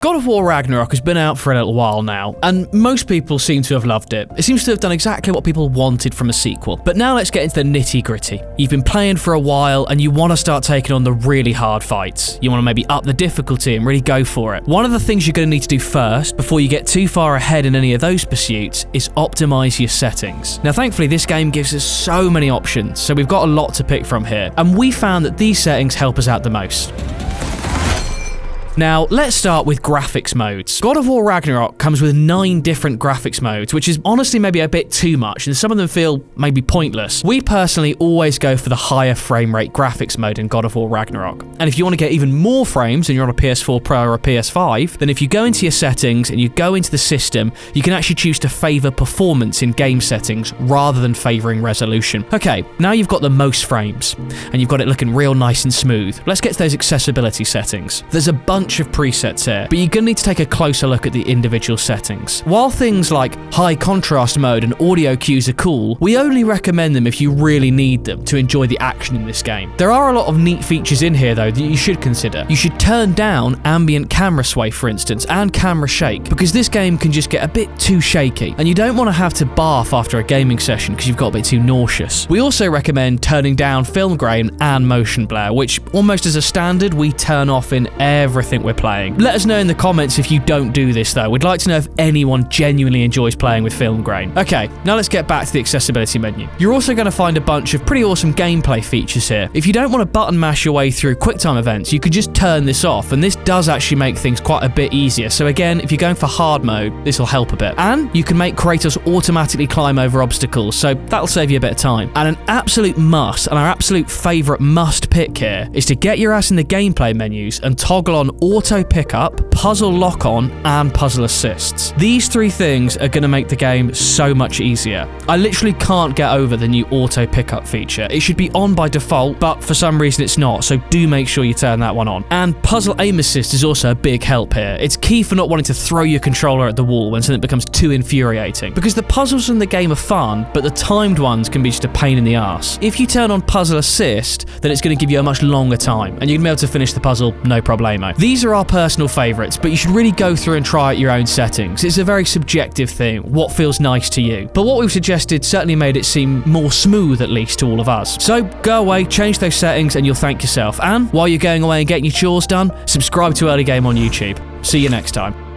God of War Ragnarök has been out for a little while now, and most people seem to have loved it. It seems to have done exactly what people wanted from a sequel. But now let's get into the nitty-gritty. You've been playing for a while, and you want to start taking on the really hard fights. You want to maybe up the difficulty and really go for it. One of the things you're going to need to do first, before you get too far ahead in any of those pursuits, is optimize your settings. Now thankfully this game gives us so many options, so we've got a lot to pick from here, and we found that these settings help us out the most. Now, let's start with graphics modes. God of War Ragnarök comes with 9 different graphics modes, which is honestly maybe a bit too much, and some of them feel maybe pointless. We personally always go for the higher frame rate graphics mode in God of War Ragnarök. And if you want to get even more frames and you're on a PS4 Pro or a PS5, then if you go into your settings and you go into the system, you can actually choose to favor performance in game settings rather than favoring resolution. Okay, now you've got the most frames, and you've got it looking real nice and smooth. Let's get to those accessibility settings. There's a bunch of presets here, but you're going to need to take a closer look at the individual settings. While things like high contrast mode and audio cues are cool, we only recommend them if you really need them to enjoy the action in this game. There are a lot of neat features in here though that you should consider. You should turn down ambient camera sway, for instance, and camera shake, because this game can just get a bit too shaky, and you don't want to have to barf after a gaming session because you've got a bit too nauseous. We also recommend turning down film grain and motion blur, which almost as a standard we turn off in everything we're playing. Let us know in the comments if you don't do this though. We'd like to know if anyone genuinely enjoys playing with film grain. Okay, now let's get back to the accessibility menu. You're also going to find a bunch of pretty awesome gameplay features here. If you don't want to button mash your way through QuickTime events, you could just turn this off, and this does actually make things quite a bit easier. So again, if you're going for hard mode, this will help a bit. And you can make Kratos automatically climb over obstacles, so that'll save you a bit of time. And an absolute must, and our absolute favourite must pick here, is to get your ass in the gameplay menus and toggle on auto pickup, puzzle lock-on, and puzzle assists. These 3 things are going to make the game so much easier. I literally can't get over the new auto pickup feature. It should be on by default, but for some reason it's not, so do make sure you turn that one on. And puzzle aim assist is also a big help here. It's key for not wanting to throw your controller at the wall when something becomes too infuriating, because the puzzles in the game are fun, but the timed ones can be just a pain in the arse. If you turn on puzzle assist, then it's going to give you a much longer time, and you're going to be able to finish the puzzle no problemo. These are our personal favourites, but you should really go through and try out your own settings. It's a very subjective thing, what feels nice to you. But what we've suggested certainly made it seem more smooth, at least to all of us. So go away, change those settings, and you'll thank yourself. And while you're going away and getting your chores done, subscribe to EarlyGame on YouTube. See you next time.